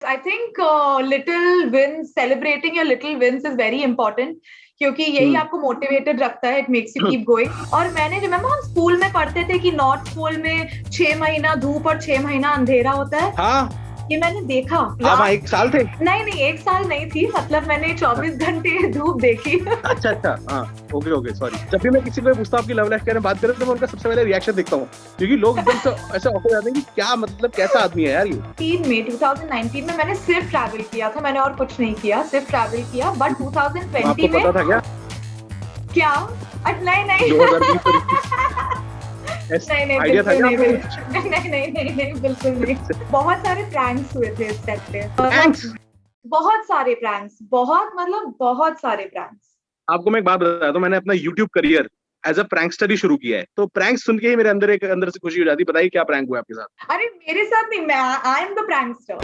I think little wins, celebrating your little wins is very important, क्योंकि यही आपको motivated रखता है, it makes you keep going. और मैंने रिमेम्बर हम स्कूल में पढ़ते थे कि नॉर्थ पोल में 6 महीना धूप और 6 महीना अंधेरा होता है। हाँ, ये मैंने देखा। आप 1 साल थे? नहीं नहीं, 1 साल नहीं थी, मतलब मैंने 24 घंटे धूप देखी। अच्छा अच्छा, हाँ, ओके ओके, सॉरी। जब भी मैं किसी को पूछता हूँ आपकी लव लाइफ के बारे में बात करें तो मैं उनका सबसे पहले रिएक्शन देखता हूँ, क्योंकि लोग एकदम से ऐसे ऑकवर्ड जाते हैं कि क्या मतलब कैसा आदमी है यार ये। 3 मई 2019 में मैंने सिर्फ ट्रैवल किया था, मैंने और कुछ नहीं किया, सिर्फ ट्रैवल किया। बट 2020 आपको में पता था क्या? क्या? नहीं नहीं 2020 नहीं नहीं, आइडिया था बिल्कुल क्या नहीं, आपको? नहीं नहीं नहीं नहीं, बिल्कुल नहीं। बहुत सारे प्रैंक्स हुए थे इस सेट पे। Thanks! बहुत सारे प्रैंक्स, बहुत मतलब बहुत सारे प्रैंक्स। आपको मैं एक बात बताता हूँ, मैंने अपना YouTube career as a prankster ही शुरू किया है, तो प्रैंक सुन के ही मेरे अंदर से खुशी हो जाती है। बताइए क्या प्रैंक हुआ आपके साथ? अरे मेरे साथ नहीं, मैं आई एम द प्रैंकस्टर।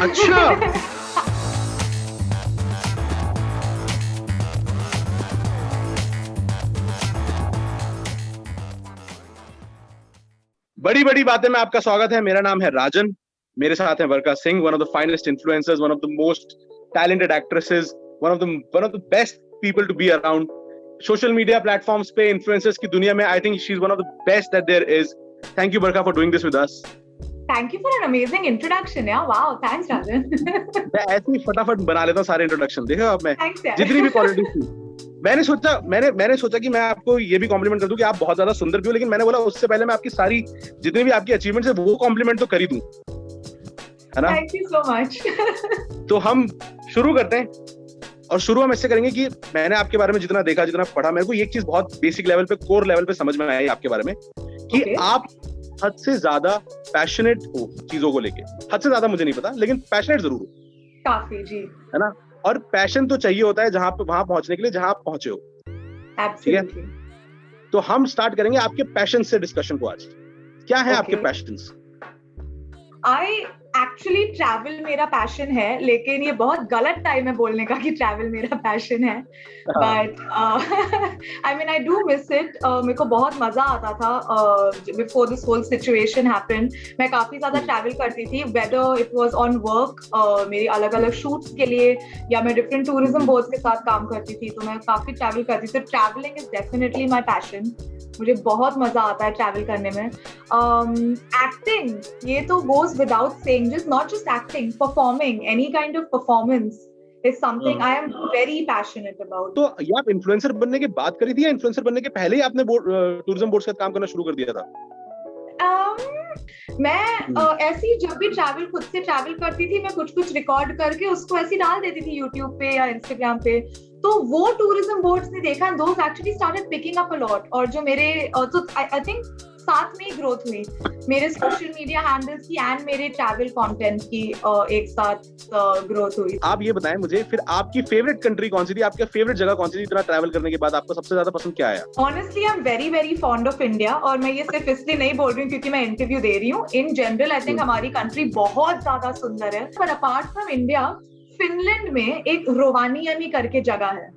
अच्छा। बड़ी बड़ी बातें में आपका स्वागत है। मेरा नाम है राजन, मेरे साथ है Varka Singh, one of the finest influencers, one of the most talented actresses, one of the best people to be around. Social media platforms पे इन्फ्लुएंसर्स की दुनिया में I think she is one of the best that there is. Thank you Varka for doing this with us. Thank you for an amazing introduction. Yeah, wow, thanks Rajan. मैं ऐसे ही फटाफट बना लेता हूँ सारे इंट्रोडक्शन, देखो आप में Thanks यार। जितनी भी क्वालिटीज थी। मैंने सोचा कि मैं आपको ये भी कॉम्प्लीमेंट कर दूं कि आप बहुत ज्यादा सुंदर भी हो, लेकिन मैंने बोला उससे पहले मैं आपकी सारी जितनी भी आपकी अचीवमेंट्स है वो कॉम्प्लीमेंट तो कर ही दूं, है ना? Thank you so much. तो हम शुरू करते हैं, और शुरू हम इससे करेंगे कि मैंने आपके बारे में जितना देखा, जितना पढ़ा, मेरे को एक चीज बहुत बेसिक लेवल पे, कोर लेवल पे समझ में आई आपके बारे में कि Okay. आप हद से ज्यादा पैशनेट हो चीजों को लेके। हद से ज्यादा मुझे नहीं पता, लेकिन पैशनेट जरूर हो, काफी जी। है ना? और पैशन तो चाहिए होता है जहां पे, वहां पहुंचने के लिए जहां आप पहुंचे हो। Absolutely. तो हम स्टार्ट करेंगे आपके पैशन से डिस्कशन को आज। क्या है आपके Okay. Patience? I actually travel मेरा पैशन है, लेकिन ये बहुत गलत टाइम है बोलने का कि ट्रैवल मेरा पैशन है। But I mean I do miss it. मेरे को बहुत मजा आता था before this whole situation happened. मैं काफी ज्यादा ट्रैवल करती थी, whether it was on work, मेरी अलग अलग शूट्स के लिए, या मैं डिफरेंट टूरिज्म बोर्ड्स के साथ काम करती थी, तो मैं काफी ट्रैवल करती थी। तो travelling is definitely my passion. मुझे बहुत मजा आता है ट्रैवल करने में। एक्टिंग, ये तो goes without saying, just not just acting, performing, any kind of performance is something I am very passionate about. तो ये आप इन्फ्लुएंसर बनने की बात करी थी, या इन्फ्लुएंसर बनने के पहले ही आपने टूरिज्म बोर्ड के साथ काम करना शुरू कर दिया था? मैं ऐसी जब भी ट्रैवल खुद से ट्रैवल करती थी, मैं कुछ रिकॉर्ड करके उसको ऐसी डाल देती थी यूट्यूब पे या इंस्टाग्राम पे। तो वो टूरिज्म बोर्ड्स ने देखा, and those actually started picking up a lot. और जो मेरे तो आई थिंक साथ में ही ग्रोथ हुई मेरे सोशल मीडिया हैंडल्स की एंड मेरे ट्रैवल कंटेंट की, एक साथ ग्रोथ हुई। आप ये बताएं मुझे, फिर आपकी फेवरेट कंट्री कौन सी थी? आपकी फेवरेट जगह कौन सी थी? इतना ट्रैवल करने के बाद आपको सबसे ज्यादा पसंद क्या आया? Honestly I am very very fond of India, और मैं ये सिर्फ इसलिए नहीं बोल रही हूँ क्योंकि मैं इंटरव्यू दे रही हूँ। इन जनरल आई थिंक हमारी कंट्री बहुत ज्यादा सुंदर है। पर अपार्ट फ्रॉम इंडिया, फिनलैंड में एक रोवानियमी करके जगह है।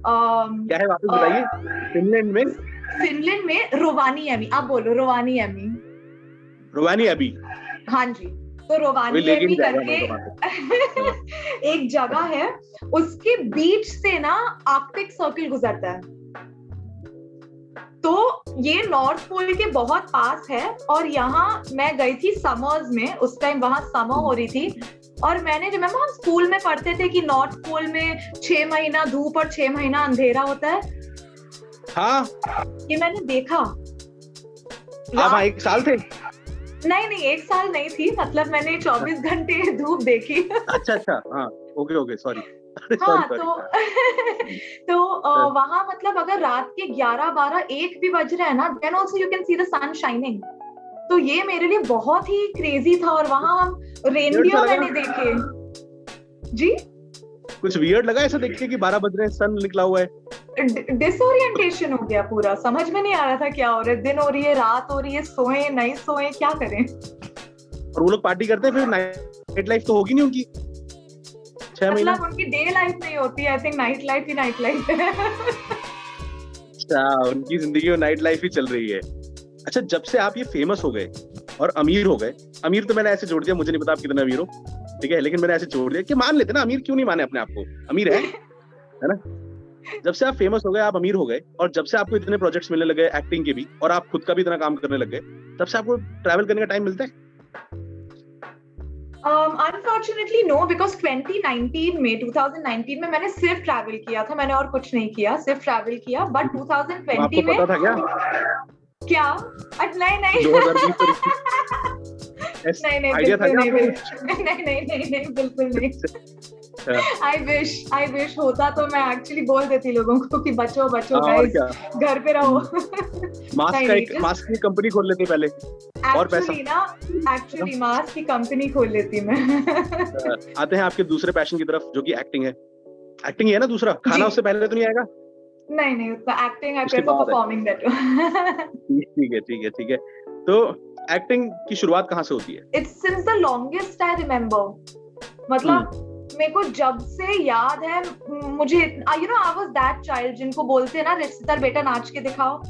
क्या है वापस बताइए। फिनलैंड में रोवानियमी, आप बोलो रोवानियमी। रोवानियमी, हाँ जी। तो रोवानियमी करके एक जगह है, उसके बीच से ना आर्कटिक सर्किल गुजरता है। तो ये नॉर्थ पोल के बहुत पास है, और यहाँ मैं गई थी समर्स में, उस टाइम वहां समर हो रही थी। और मैंने रिमेम्बर हम स्कूल में पढ़ते थे कि नॉर्थ पोल में 6 महीना धूप और 6 महीना अंधेरा होता है। हाँ, ये मैंने देखा। आप 1 साल थे? नहीं नहीं, 1 साल नहीं थी, मतलब मैंने 24 घंटे धूप देखी। अच्छा अच्छा, हाँ, ओके ओके, सॉरी। हाँ, तो वहां मतलब अगर रात के 11, 12, 1 भी बज रहे हैं ना, then also you can see the sun shining. तो ये मेरे लिए बहुत ही क्रेजी था। और वहां हम रेनडियर मैंने देखे जी। कुछ वियर्ड लगा ऐसा देख के कि 12 बज रहे हैं, सन निकला हुआ है? डिसोरिएंटेशन हो गया पूरा, समझ में नहीं आ रहा था क्या हो रहा है, दिन हो रही है, रात हो रही है, सोए नहीं सोए, क्या करें। और वो लोग पार्टी करते हैं, फिर नाइट लाइफ तो होगी नहीं उनकी 6 महीना? मतलब उनकी डे लाइफ नहीं होती है, I think night life he night life है। अच्छा, उनकी जिंदगी में नाइट लाइफ ही चल रही है। अच्छा, जब से आप ये फेमस हो गए और अमीर हो गए, अमीर तो मैंने ऐसे जोड़ दिया, मुझे नहीं पता आप कितने अमीर हो, ठीक है, लेकिन मैंने ऐसे छोड़ दिया कि मान लेते ना, अमीर क्यों नहीं माने अपने आप को, अमीर है ना। जब से आप फेमस हो गए, आप अमीर हो गए, और जब से आपको इतने प्रोजेक्ट्स मिलने लगे एक्टिंग के भी, और आप खुद का भी इतना काम करने लग गए, तब से आपको ट्रैवल करने का टाइम मिलता है? Unfortunately no, because 2019 में मैंने सिर्फ ट्रैवल किया था, मैंने और कुछ नहीं किया, सिर्फ ट्रैवल किया। बट 2020 आपको में पता था क्या? नहीं 2020 नहीं आइडिया था नहीं बिल्कुल नहीं। I wish होता तो मैं एक्चुअली बोल देती लोगों को कि बचो गाइस, घर पे रहो। मास्क की कंपनी खोल लेते पहले, और पैसा एक्चुअली मास्क की कंपनी खोल लेती मैं। आते हैं आपके दूसरे पैशन की तरफ, जो कि एक्टिंग है। एक्टिंग है ना दूसरा, खाना उससे पहले तो नहीं आएगा? नहीं उतना acting, I prefer performing better. ठीक है। तो एक्टिंग की शुरुआत कहाँ से होती है? It's since the longest I remember, मतलब मेरे को जब से याद है, मुझे आई वाज दैट चाइल्ड जिनको बोलते हैं ना रिश्तेदार बेटा नाच के दिखाओ,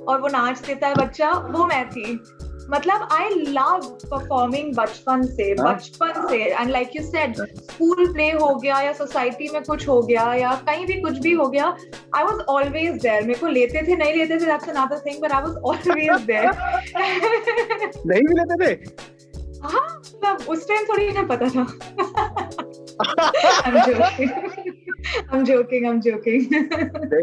और वो नाच देता है बच्चा, वो मैं थी। मतलब आई लव परफॉर्मिंग बचपन से। And like you said, school play हो गया या सोसाइटी में कुछ हो गया या कहीं भी कुछ भी हो गया, आई वाज ऑलवेज देयर। मेरे को लेते थे नहीं लेते थे, that's another thing, but I was always there. नहीं भी लेते थे? हाँ, मतलब उस टाइम थोड़ी ना पता था। I'm joking.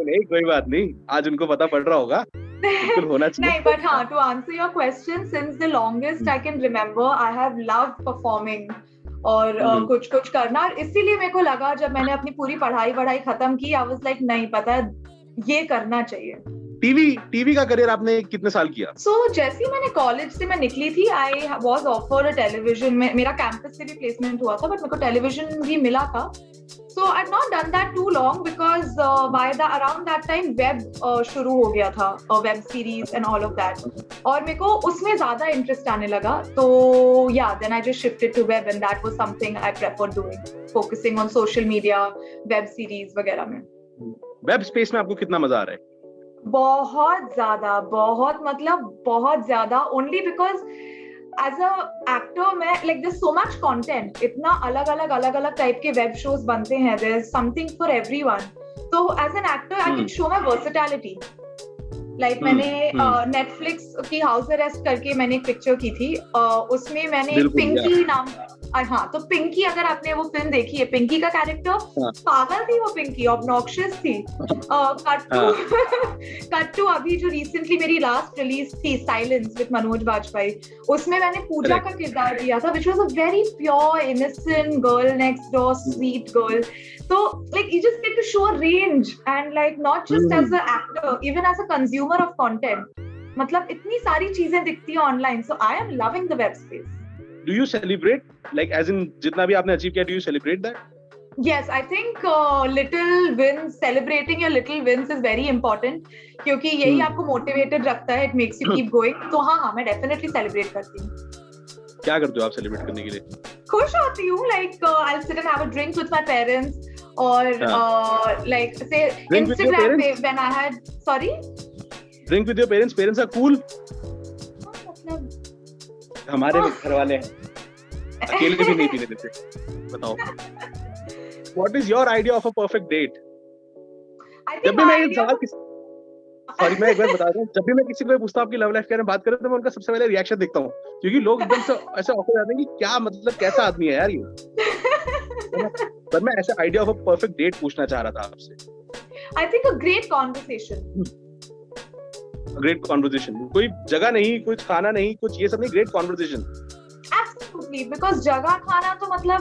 नहीं, कोई बात नहीं, आज उनको पता पड़ रहा होगा, बिल्कुल होना चाहिए। नहीं, but हाँ, to answer your question, since the longest I can remember, I have loved performing और कुछ करना। इसीलिए मेरे को लगा, जब मैंने अपनी पूरी पढ़ाई खत्म की, I was like नहीं, पता है ये करना चाहिए। टीवी का करियर आपने कितने साल किया? जैसे ही मैंने कॉलेज से मैं निकली थी, I was offered a television में, मेरा कैंपस से भी प्लेसमेंट हुआ था, बट मेरे को टेलीविजन भी मिला था। So I've not done that too long because around that time web शुरू हो गया था, web series and all of that, और मेरे को उसमें ज़्यादा इंटरेस्ट आने लगा, तो then I just shifted to web and that was something I preferred doing, focusing on social media, web series वगैरह में। वेब स्पेस में आपको कितना मजा आ रहा है? बहुत ज़्यादा, only because as a actor मैं like there's so much content, इतना अलग टाइप के वेब शोज बनते हैं, there's something for everyone, so as an actor I can show my versatility, like मैंने Netflix की हाउस अरेस्ट करके मैंने एक पिक्चर की थी, उसमें मैंने पिंकी नाम, हाँ, तो पिंकी, अगर आपने वो फिल्म देखी है, पिंकी का कैरेक्टर पागल थी, वो पिंकी ऑब्नॉक्शियस थी। कट टू अभी जो रिसेंटली मेरी लास्ट रिलीज थी, साइलेंस विद मनोज वाजपेयी, उसमें मैंने पूजा का किरदार दिया था, which was a very pure innocent girl next door, sweet girl. So like you just get to show range, and like not just as an actor, even as a consumer of content, मतलब इतनी सारी चीजें दिखती है online, so I am loving the web space. Do you celebrate, like as in जितना भी आपने achieve किया, do you celebrate that? Yes, I think little wins, celebrating your little wins is very important, क्योंकि यही आपको motivated रखता है, it makes you keep going. तो हाँ, मैं definitely celebrate करती हूँ। क्या करते हो आप celebrate करने के लिए? खुश होती हूँ, like I'll sit and have a drink with my parents, और like say Instagram पे when I had, sorry? Drink with your parents? Parents are cool? हमारे घर वाले अकेले भी नहीं पीने देते। बताओ, What is your idea of a perfect date? जब भी मैं एक बार बता दूं, जब भी मैं किसी को पूछता हूँ आपकी लव लाइफ के बारे में बात करें, तो मैं उनका सबसे पहले रिएक्शन देखता हूँ, क्योंकि लोग एकदम से ऐसे ऑकवर्ड जाते हैं कि क्या मतलब, कैसा आदमी है यार ये। पर मैं ऐसे idea of a perfect date पूछना चाह रहा था आपसे। I think a great conversation. Great conversation, कोई जगह नहीं, कुछ खाना नहीं, कुछ ये सब नहीं, ग्रेट कॉन्वर्सेशन। Absolutely, because जगह खाना तो मतलब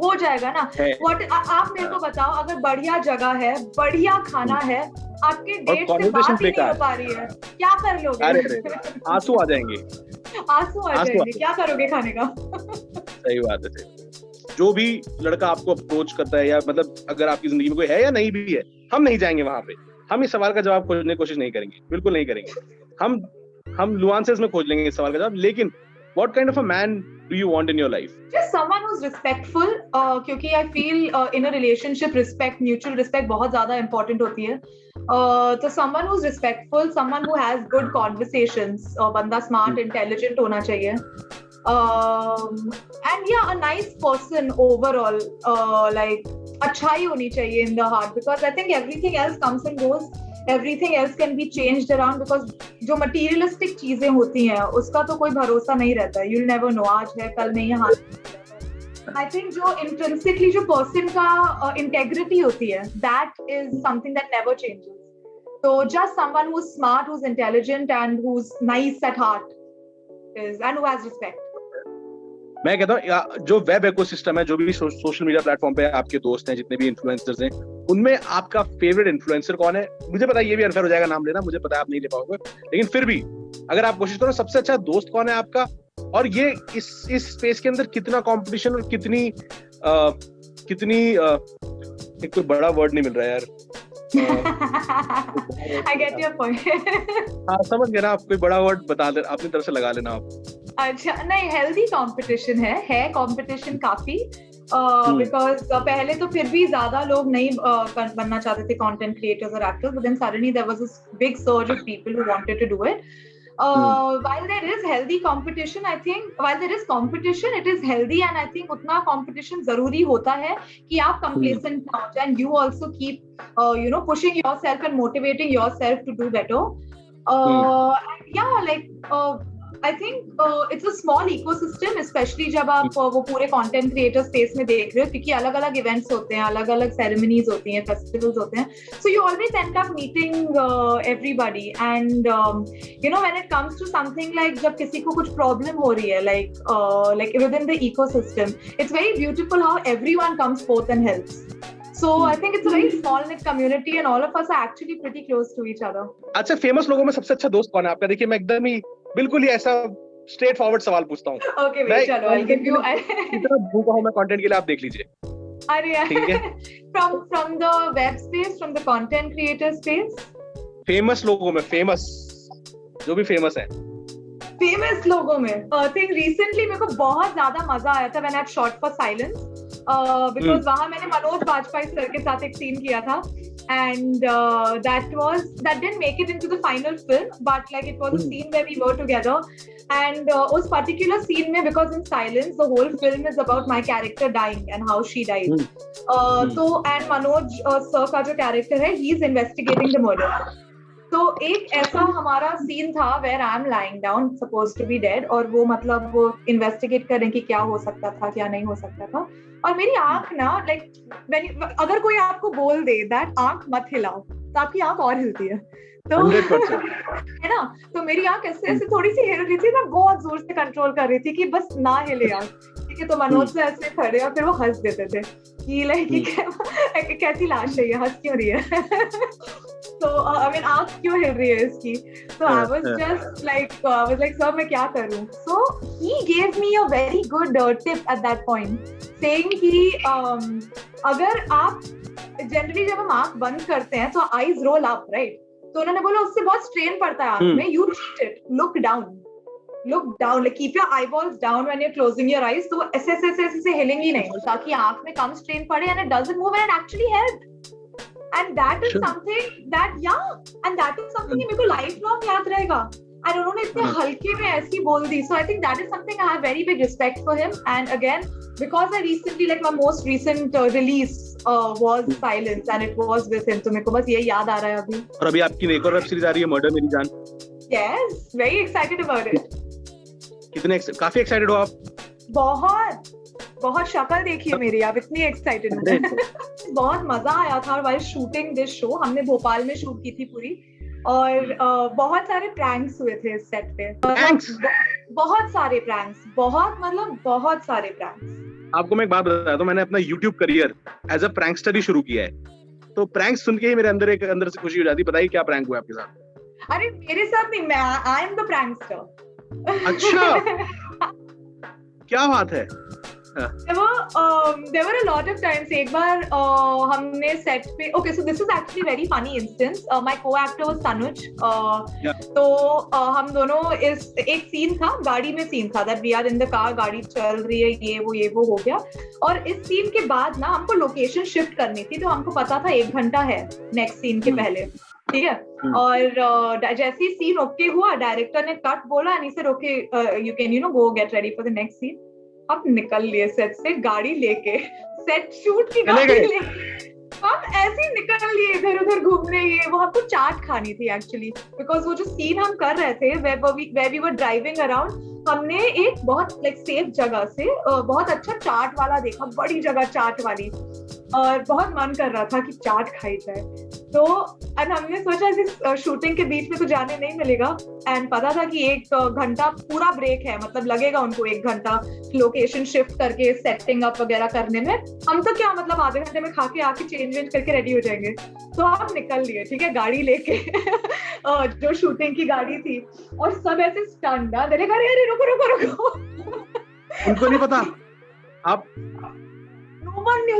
हो जाएगा ना। आप मेरे को बताओ, अगर बढ़िया जगह है, बढ़िया खाना है, आपके डेट से बात ही नहीं हो पा रही है, क्या कर लोगे? अरे आंसू आ जाएंगे, क्या करोगे खाने का? सही बात है। जो भी लड़का आपको अप्रोच करता है, या मतलब अगर आपकी जिंदगी में कोई है या नहीं भी है, हम नहीं जाएंगे वहां पे, हम इस सवाल का जवाब खोजने की कोशिश नहीं करेंगे, बिल्कुल नहीं करेंगे। हम नुआंसेस में खोज लेंगे इस सवाल का जवाब। लेकिन what kind of a man do you want in your life? Just someone who's respectful, क्योंकि I feel in a relationship respect, mutual respect बहुत ज़्यादा important होती है। तो someone who's respectful, someone who has good conversations, बंदा smart, intelligent होना चाहिए। And yeah, a nice person overall, like अच्छाई होनी चाहिए in the heart, because I think everything else comes and goes, everything else can be changed around, because जो materialistic चीजें होती हैं उसका तो कोई भरोसा नहीं रहता है, you'll never know, आज है कल नहीं है, हाथ। I think जो intrinsically जो person का integrity होती है, that is something that never changes. So just someone who's smart, who's intelligent, and who's nice at heart and who has respect. मैं कहता हूँ जो वेब इकोसिस्टम है, जो भी सोशल मीडिया प्लेटफॉर्म पे आपके दोस्त हैं, जितने भी इन्फ्लुएंसर्स हैं, उनमें आपका फेवरेट इन्फ्लुएंसर कौन है? मुझे पता है ये भी अनफेयर हो जाएगा नाम लेना, मुझे पता है आप नहीं ले पाओगे, लेकिन फिर भी अगर आप कोशिश करो, सबसे अच्छा दोस्त कौन है आपका? और ये इस स्पेस के अंदर कितना कंपटीशन और कितनी एक कोई बड़ा वर्ड नहीं मिल रहा है यार। I get your point. हाँ, समझ गए ना आप, कोई बड़ा वर्ड बता दे, अपनी तरफ से लगा लेना आप। अच्छा, नहीं, हेल्दी कंपटीशन है कंपटीशन काफी, बिकॉज पहले तो फिर भी ज्यादा लोग नहीं बनना चाहते थे कंटेंट क्रिएटर्स और actors, but then suddenly there was this big surge of people who wanted to do it. While there is healthy competition, I think while there is competition, it is healthy, and I think उतना competition जरूरी होता है कि आप complacent ना हो जाए, and you also keep pushing yourself and motivating yourself to do better. And yeah, like I think it's a small ecosystem, especially जब आप वो पूरे content creator space में देख रहे हो, क्योंकि अलग-अलग events होते हैं, अलग-अलग ceremonies होती हैं, festivals होते हैं, so you always end up meeting everybody, and when it comes to something like जब किसी को कुछ problem हो रही है, like within the ecosystem, it's very beautiful how everyone comes forth and helps. So I think it's a very small knit community, and all of us are actually pretty close to each other. अच्छा, famous लोगों में सबसे अच्छा दोस्त कौन है आपका? देखिए, मैं एकदम ही बिल्कुल ही ऐसा स्ट्रेट फॉरवर्ड सवाल पूछता हूँ. Okay, wait, चलो, I'll give you. इतना भूखा हूँ मैं कंटेंट के लिए, आप देख लीजिए. अरे यार, from the web space, from the content creator space. Famous लोगों में, फेमस जो भी फेमस है. फेमस लोगों में, I think recently मेरे को बहुत ज्यादा मजा आया था when I shot for Silence. Because वहाँ मैंने मनोज बाजपेयी सर के साथ एक सीन किया था, and that didn't make it into the final film, but like it was a scene where we were together, and उस particular scene में, because in Silence the whole film is about my character dying and how she died. तो and Manoj sir का जो character है, he is investigating the murder. तो एक ऐसा हमारा सीन था where I am lying down, supposed to be dead, और वो मतलब वो इन्वेस्टिगेट करें कि क्या हो सकता था, क्या नहीं हो सकता था, और मेरी आंख ना, लाइक अगर कोई आपको बोल दे दैट आंख मत हिलाओ, तो आपकी आंख और हिलती है, तो 100% है ना, तो मेरी आंख ऐसे थोड़ी सी हिल रही थी, मैं बहुत जोर से कंट्रोल कर रही थी कि बस ना हिले आंख, ठीक है. तो मनोज से ऐसे खड़े और फिर वो हंस देते थे कि लाइक कैसी लाश है ये, हंस क्यों रही है. So I mean, आंख क्यों हिल रही है इसकी? So I was just like, sir, मैं क्या करूँ? So he gave me a very good tip at that point, saying कि अगर आप generally जब हम आंख बंद करते हैं तो eyes roll up, right? तो उन्होंने बोला उससे बहुत strain पड़ता है आंख में. You cheat it, look down, like keep your eyeballs down when you're closing your eyes. तो ऐसे हिलेंगी नहीं, ताकि आंख में कम strain पड़े, and it doesn't move, and it actually helped. And that is something that मेरे को lifelong याद रहेगा. And उन्होंने इतने हल्के में ऐसी बोल दी. So I think that is something I have very big respect for him. And again, because I recently, like my most recent release was Silence, and it was with him. तो मेरे को बस ये याद आ रहा है अभी. और अभी आपकी एक और वेब सीरीज आ रही है, मर्डर मेरी जान. Yes, very excited about it. कितने काफी एक्साइटेड हो आप? बहुत शक्ल देखिए मेरी, आप इतनी एक्साइटेड हो. बहुत मजा आया था. और while shooting this show, हमने भोपाल में शूट की थी पूरी, और बहुत सारे प्रैंक्स हुए थे इस सेट पे. बहुत सारे प्रैंक्स. आपको मैं एक बात बताता हूँ, मैंने अपना YouTube career as a prankster ही शुरू किया है, तो प्रैंक सुन के ही मेरे अंदर से खुशी हो जाती. बताइए क्या प्रैंक हुआ आपके साथ? अरे मेरे साथ नहीं, मैं आई एम द प्रैंकस्टर. अच्छा, क्या बात है. There were a lot of times. एक बार हमने set पे, okay, so this is actually very funny instance. My co-actor was Tanuj. तो हम दोनों एक सीन था, गाड़ी में सीन था, that we are in the car, गाड़ी चल रही है, ये वो हो गया. और इस सीन के बाद ना हमको लोकेशन शिफ्ट करनी थी, तो हमको पता था 1 घंटा है नेक्स्ट सीन के पहले. ठीक है। और जैसे ही सीन ओके हुआ, डायरेक्टर ने कट बोला and he said okay you can go get ready for the next scene. हम निकल लिए सेट से गाड़ी लेके, सेट शूट की गाड़ी लेके हम ऐसे ही निकल लिए इधर उधर घूमने। ये वो हमको चाट खानी थी एक्चुअली, बिकॉज वो जो सीन हम कर रहे थे where we were driving around, हमने एक बहुत लाइक सेफ जगह से बहुत अच्छा चाट वाला देखा, बड़ी जगह चाट वाली, और बहुत मन कर रहा था कि चाट खाई जाए। तो हमने सोचा इस शूटिंग के बीच में तो जाने नहीं मिलेगा, एंड पता था कि 1 घंटा पूरा ब्रेक है, मतलब लगेगा उनको 1 घंटा लोकेशन शिफ्ट करके सेटिंग अप वगैरह करने में। हम तो क्या मतलब आधे घंटे में खा के आके चेंज करके रेडी हो जाएंगे। तो हम निकल लिए, ठीक है, गाड़ी लेके जो शूटिंग की गाड़ी थी, और सब ऐसे स्टंड, अरे अरे रुको रुको रुको। उनको नहीं पता आप,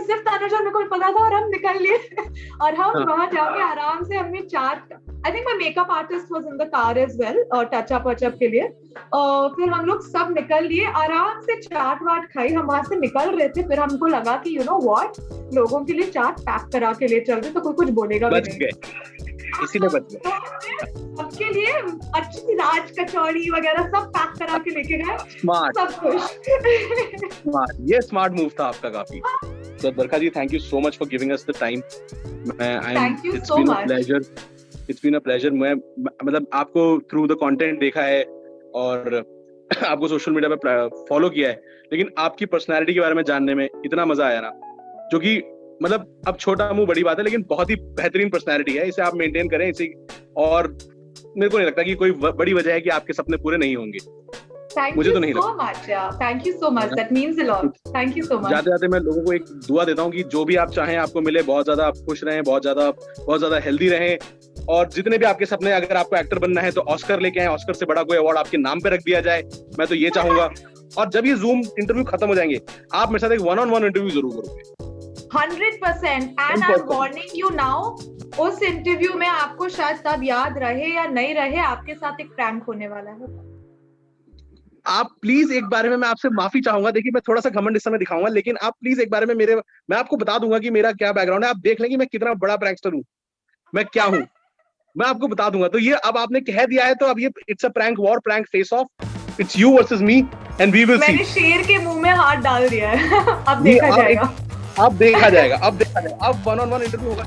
सिर्फ तनुज और मेरे को पता था, और हम निकल लिए। और हम वहां जाके आराम से हमने chaat, I think my makeup artist was in the car as well, और टच अप के लिए। फिर हम लोग सब निकल लिए, आराम से चाट वाट खाई। हम वहां से निकल रहे थे, फिर हमको लगा कि यू नो व्हाट, लोगों के लिए चाट पैक करा के ले चल रहे तो कोई कुछ बोलेगा भी नहीं, इसीलिए बच गए। सबके लिए अच्छी सी राज कचौड़ी वगैरह सब पैक करा के लेके गए। स्मार्ट, सब खुश। स्मार्ट, ये स्मार्ट मूव था आपका काफी। So Barkha ji, thank you so much for giving us the time. Thank you so much. It's been a pleasure. मैं मतलब आपको through the content देखा है और आपको सोशल मीडिया पे फॉलो किया है, लेकिन आपकी पर्सनालिटी के बारे में जानने में इतना मजा आया ना, जो कि मतलब अब छोटा मुंह बड़ी बात है, लेकिन बहुत ही बेहतरीन पर्सनालिटी है। इसे आप मेंटेन करें, इसे, और मेरे को नहीं लगता कि कोई बड़ी वजह है कि आपके सपने पूरे नहीं होंगे। मुझे तो नहीं लगता। Thank you so much. That means a lot. Thank you so much. जाते जाते मैं लोगों को एक दुआ देता हूँ कि जो भी आप चाहें आपको मिले, बहुत ज्यादा आप खुश रहें, बहुत ज्यादा हेल्दी रहें, और जितने भी आपके सपने, अगर आपको एक्टर बनना है तो ऑस्कर लेके आए, ऑस्कर से बड़ा कोई अवार्ड आपके नाम पे रख दिया जाए, मैं तो ये चाहूंगा। और जब ये जूम इंटरव्यू खत्म हो जाएंगे, आप मेरे साथ एक 1-on-1 इंटरव्यू जरूर करोगे। 100%. And I'm warning you now, उस इंटरव्यू में आपको शायद तब याद रहे या नहीं रहे, आपके साथ एक प्रैंक होने वाला है। आप प्लीज एक बारे में, मैं आपसे माफी चाहूंगा, देखिए मैं थोड़ा सा घमंड इस समय दिखाऊंगा, लेकिन आप प्लीज एक बारे में मैं आपको बता दूंगा कि मेरा क्या बैकग्राउंड है। आप देख लेंगे मैं कितना बड़ा प्रैंकस्टर हूँ, मैं क्या हूँ, मैं आपको बता दूंगा। तो ये अब आपने कह दिया है, तो अब ये it's a prank war, prank face off, it's you versus me and we will see. मैंने शेर के मुंह में हाथ डाल दिया है। अब देखा जाएगा, अब देखा जाएगा, अब 1-on-1 इंटरव्यू होगा।